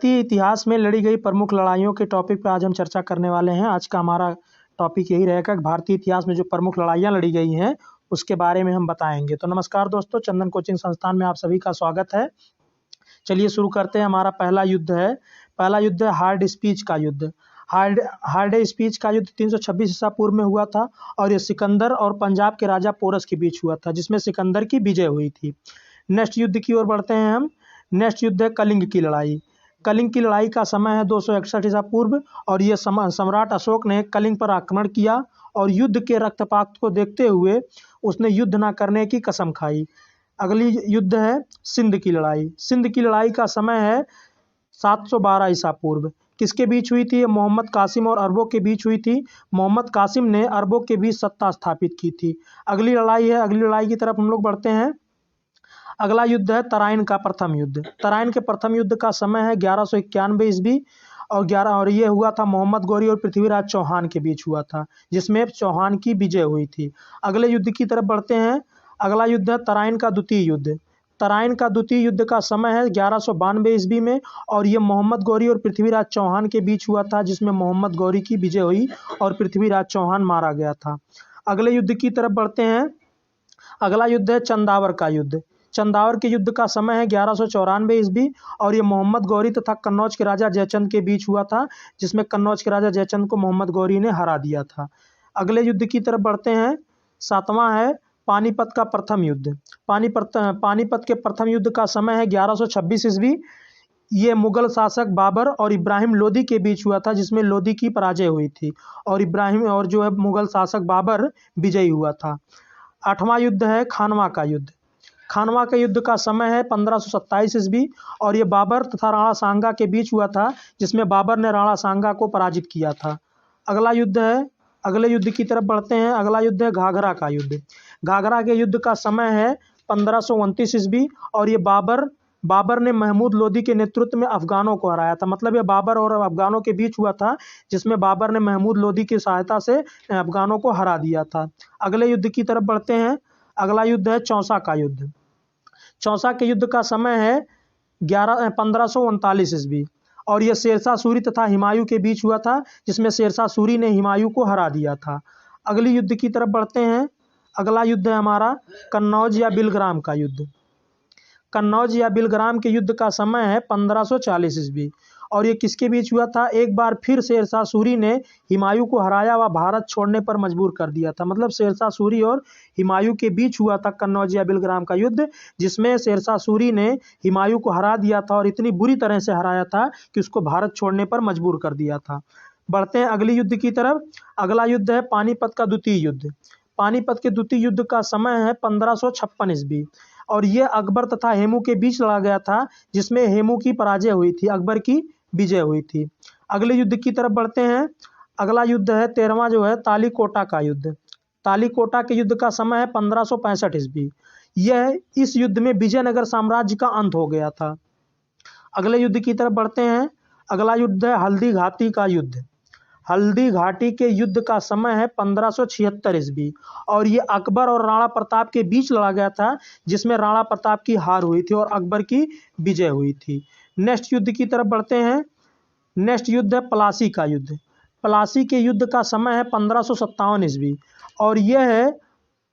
भारतीय इतिहास में लड़ी गई प्रमुख लड़ाइयों के टॉपिक पर आज हम चर्चा करने वाले हैं। आज का हमारा टॉपिक यही रहेगा कि भारतीय इतिहास में जो प्रमुख लड़ाइयाँ लड़ी गई हैं उसके बारे में हम बताएंगे। तो नमस्कार दोस्तों, चंदन कोचिंग संस्थान में आप सभी का स्वागत है। चलिए शुरू करते हैं। हमारा पहला युद्ध है हार्ड स्पीच का युद्ध। हार्ड स्पीच का युद्ध 326 ईसा पूर्व में हुआ था और ये सिकंदर और पंजाब के राजा पोरस के बीच हुआ था, जिसमें सिकंदर की विजय हुई थी। नेक्स्ट युद्ध की ओर बढ़ते हैं हम। नेक्स्ट युद्ध है कलिंग की लड़ाई। कलिंग की लड़ाई का समय है 261 ईसा पूर्व और ये सम्राट अशोक ने कलिंग पर आक्रमण किया और युद्ध के रक्तपात को देखते हुए उसने युद्ध न करने की कसम खाई। अगली युद्ध है सिंध की लड़ाई। सिंध की लड़ाई का समय है 712 ईसा पूर्व। किसके बीच हुई थी? मोहम्मद कासिम और अरबों के बीच हुई थी। मोहम्मद कासिम ने अरबों के बीच सत्ता स्थापित की थी। अगली लड़ाई की तरफ हम लोग बढ़ते हैं। अगला युद्ध है तराइन का प्रथम युद्ध। तराइन के प्रथम युद्ध का समय है 1191 ईस्वी और ये हुआ था मोहम्मद गौरी और पृथ्वीराज चौहान के बीच हुआ था, जिसमें चौहान की विजय हुई थी। अगले युद्ध की तरफ बढ़ते हैं। अगला युद्ध है तराइन का द्वितीय युद्ध। तराइन का द्वितीय युद्ध का समय है 1192 ईस्वी में और ये मोहम्मद गौरी और पृथ्वीराज चौहान के बीच हुआ था, जिसमें मोहम्मद गौरी की विजय हुई और पृथ्वीराज चौहान मारा गया था। अगले युद्ध की तरफ बढ़ते हैं। अगला युद्ध है चंदावर का युद्ध। चंदावर के युद्ध का समय है 1194 ईस्वी और ये मोहम्मद गौरी तथा कन्नौज के राजा जयचंद के बीच हुआ था, जिसमें कन्नौज के राजा जयचंद को मोहम्मद गौरी ने हरा दिया था। अगले युद्ध की तरफ बढ़ते हैं। सातवां है पानीपत का प्रथम युद्ध। पानीपत के प्रथम युद्ध का समय है 1126 ईस्वी। ये मुगल शासक बाबर और इब्राहिम लोदी के बीच हुआ था, जिसमें लोदी की पराजय हुई थी और जो है मुगल शासक बाबर विजयी हुआ था। आठवां युद्ध है खानवा का युद्ध। खानवा के युद्ध का समय है 1527 ईस्वी और ये बाबर तथा राणा सांगा के बीच हुआ था, जिसमें बाबर ने राणा सांगा को पराजित किया था। अगले युद्ध की तरफ बढ़ते हैं। अगला युद्ध है घाघरा का युद्ध। घाघरा के युद्ध का समय है 1529 ईस्वी और ये बाबर ने महमूद लोदी के नेतृत्व में अफगानों को हराया था। मतलब ये बाबर और अफगानों के बीच हुआ था, जिसमें बाबर ने महमूद लोदी की सहायता से अफगानों को हरा दिया था। अगले युद्ध की तरफ बढ़ते हैं। अगला युद्ध है चौसा का युद्ध। चौसा के युद्ध का समय है 1539 ईस्वी और यह शेरशाह सूरी तथा हुमायूं के बीच हुआ था, जिसमें शेरशाह सूरी ने हुमायूं को हरा दिया था। अगली युद्ध की तरफ बढ़ते हैं। अगला युद्ध है हमारा कन्नौज या बिलग्राम का युद्ध। कन्नौज या बिलग्राम के युद्ध का समय है 1540 ईस्वी और ये किसके बीच हुआ था? एक बार फिर शेरशाह सूरी ने हुमायूं को हराया व भारत छोड़ने पर मजबूर कर दिया था। मतलब शेरशाह सूरी और हुमायूं के बीच हुआ था कन्नौज या बिलग्राम का युद्ध, जिसमें शेरशाह सूरी ने हुमायूं को हरा दिया था और इतनी बुरी तरह से हराया था कि उसको भारत छोड़ने पर मजबूर कर दिया था। बढ़ते हैं अगली युद्ध की तरफ। अगला युद्ध है पानीपत का द्वितीय युद्ध। पानीपत के द्वितीय युद्ध का समय है 1556 ईस्वी और ये अकबर तथा हेमू के बीच लड़ा गया था, जिसमें हेमू की पराजय हुई थी, अकबर की विजय हुई थी। अगले युद्ध की तरफ बढ़ते हैं। अगला युद्ध है 13वां जो है तालीकोटा का युद्ध। तालीकोटा के युद्ध का समय है 1565 ईस्वी। इस युद्ध में विजयनगर साम्राज्य का अंत हो गया था। अगले युद्ध की तरफ बढ़ते हैं। अगला युद्ध है हल्दी घाटी का युद्ध। हल्दी घाटी के युद्ध का समय है 1576 ईस्वी और ये अकबर और राणा प्रताप के बीच लड़ा गया था, जिसमें राणा प्रताप की हार हुई थी और अकबर की विजय हुई थी। नेक्स्ट युद्ध की तरफ बढ़ते हैं। नेक्स्ट युद्ध है प्लासी का युद्ध। प्लासी के युद्ध का समय है 1557 ईस्वी और यह है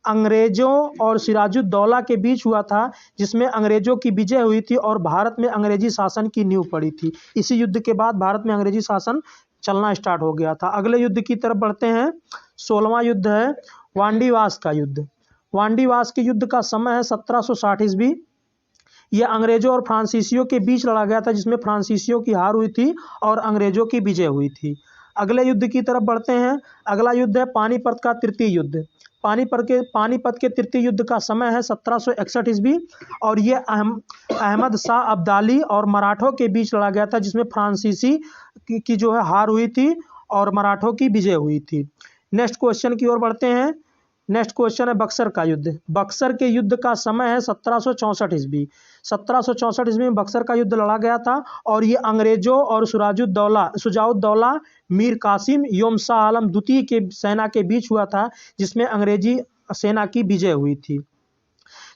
अंग्रेजों और सिराजुद्दौला के बीच हुआ था, जिसमें अंग्रेजों की विजय हुई थी और भारत में अंग्रेजी शासन की नींव पड़ी थी। इसी युद्ध के बाद भारत में अंग्रेजी शासन चलना स्टार्ट हो गया था। अगले युद्ध की तरफ बढ़ते हैं। 16वां युद्ध है वांडीवास का युद्ध। वांडीवास के युद्ध का समय है 1760 ईस्वी। यह अंग्रेजों और फ्रांसीसियों के बीच लड़ा गया था, जिसमें फ्रांसीसियों की हार हुई थी और अंग्रेजों की विजय हुई थी। अगले युद्ध की तरफ बढ़ते हैं। अगला युद्ध है पानीपत का तृतीय युद्ध। पानीपत के तृतीय युद्ध का समय है 1761 ईस्वी और ये अहमद शाह अब्दाली और मराठों के बीच लड़ा गया था, जिसमें फ्रांसीसी की जो है हार हुई थी और मराठों की विजय हुई थी। नेक्स्ट क्वेश्चन की ओर बढ़ते हैं। नेक्स्ट क्वेश्चन है बक्सर का युद्ध। बक्सर के युद्ध का समय है 1764 ईस्वी। 1764 ईस्वी में बक्सर का युद्ध लड़ा गया था और ये अंग्रेजों और शुजाउद्दौला मीर कासिम एवं शाह आलम द्वितीय के सेना के बीच हुआ था, जिसमें अंग्रेजी सेना की विजय हुई थी।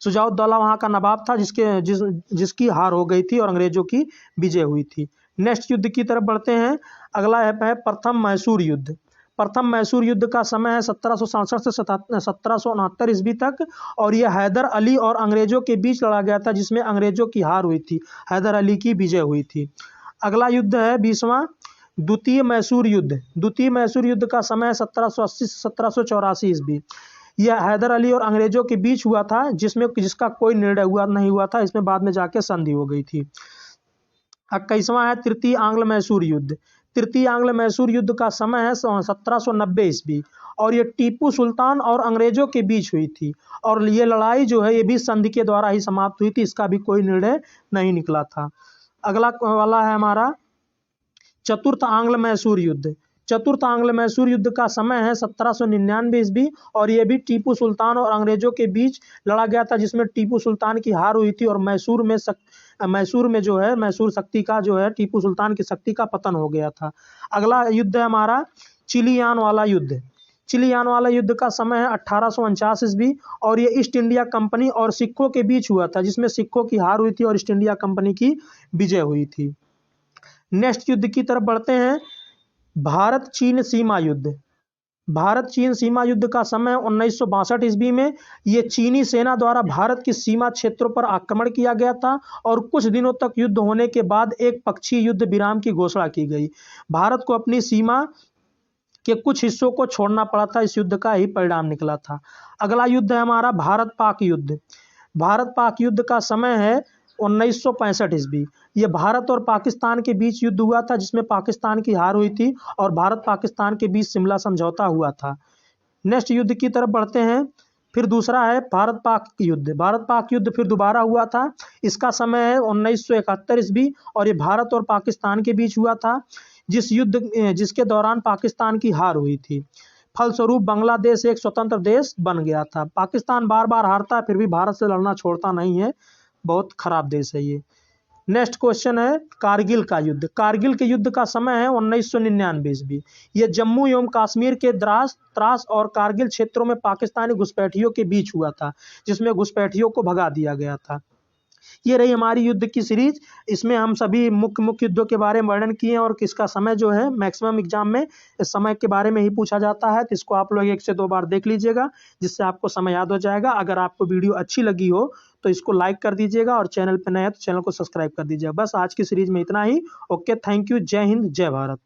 शुजाउद्दौला वहाँ का नवाब था, जिसकी हार हो गई थी और अंग्रेजों की विजय हुई थी। नेक्स्ट युद्ध की तरफ बढ़ते हैं। अगला है प्रथम मैसूर युद्ध। प्रथम मैसूर युद्ध का समय है 1767 से 1769 ईस्वी तक, और यह हैदर अली और अंग्रेजों के बीच लड़ा गया था, जिसमें अंग्रेजों की हार हुई थी, हैदर अली की विजय हुई थी। अगला युद्ध है 20वां द्वितीय मैसूर युद्ध। द्वितीय मैसूर युद्ध का समय है 1780 से 1784 ईस्वी। यह हैदर अली और अंग्रेजों के बीच हुआ था, जिसका कोई निर्णय नहीं हुआ था, इसमें बाद में जाके संधि हो गई थी। 21वां है तृतीय आंग्ल मैसूर युद्ध। तृतीय आंग्ल मैसूर युद्ध का समय है 1790 ईस्वी, और ये टीपू सुल्तान और अंग्रेजों के बीच हुई थी, और ये लड़ाई जो है ये भी संधि के द्वारा ही समाप्त हुई थी, इसका भी कोई निर्णय नहीं निकला था। अगला वाला है हमारा चतुर्थ आंग्ल मैसूर युद्ध। चतुर्थ आंग्ल मैसूर युद्ध का समय है 1799 ईस्वी, और यह भी टीपू सुल्तान और अंग्रेजों के बीच लड़ा गया था, जिसमें टीपू सुल्तान की हार हुई थी, और मैसूर शक्ति का जो है टीपू सुल्तान की शक्ति का पतन हो गया था। अगला युद्ध है हमारा चिलियान वाला युद्ध। चिलियान वाला युद्ध का समय है 1849 ईस्वी, और ये ईस्ट इंडिया कंपनी और सिखों के बीच हुआ था, जिसमें सिखों की हार हुई थी और ईस्ट इंडिया कंपनी की विजय हुई थी। नेक्स्ट युद्ध की तरफ बढ़ते हैं। भारत चीन सीमा युद्ध। भारत चीन सीमा युद्ध का समय 1962 ईस्वी में ये चीनी सेना द्वारा भारत की सीमा क्षेत्रों पर आक्रमण किया गया था, और कुछ दिनों तक युद्ध होने के बाद एक पक्षीय युद्ध विराम की घोषणा की गई। भारत को अपनी सीमा के कुछ हिस्सों को छोड़ना पड़ा था, इस युद्ध का ही परिणाम निकला था। अगला युद्ध है हमारा भारत पाक युद्ध। भारत पाक युद्ध का समय है 1965 ईस्वी। ये भारत और पाकिस्तान के बीच युद्ध हुआ था, जिसमें पाकिस्तान की हार हुई थी, और भारत पाकिस्तान के बीच शिमला समझौता हुआ था। नेक्स्ट युद्ध की तरफ बढ़ते हैं। फिर दूसरा है भारत पाक युद्ध। भारत पाक युद्ध फिर दोबारा हुआ था, इसका समय है 1971 ईस्वी, और ये भारत और पाकिस्तान के बीच हुआ था, जिसके दौरान पाकिस्तान की हार हुई थी। फलस्वरूप बांग्लादेश एक स्वतंत्र देश बन गया था। पाकिस्तान बार बार हारता है, फिर भी भारत से लड़ना छोड़ता नहीं है, बहुत खराब देश है ये। नेक्स्ट क्वेश्चन है कारगिल का युद्ध। कारगिल के युद्ध का समय है 1999 ईस्वी। यह जम्मू एवं कश्मीर के द्रास, त्रास और कारगिल क्षेत्रों में पाकिस्तानी घुसपैठियों के बीच हुआ था, जिसमें घुसपैठियों को भगा दिया गया था। ये रही हमारी युद्ध की सीरीज। इसमें हम सभी मुख्य युद्धों के बारे में वर्णन किए, और किसका समय जो है मैक्सिमम एग्जाम में इस समय के बारे में ही पूछा जाता है, तो इसको आप लोग 1 से 2 बार देख लीजिएगा, जिससे आपको समय याद हो जाएगा। अगर आपको वीडियो अच्छी लगी हो तो इसको लाइक कर दीजिएगा, और चैनल पर नए हैं तो चैनल को सब्सक्राइब कर दीजिएगा। बस आज की सीरीज में इतना ही। Okay, thank you. जय हिंद, जय भारत।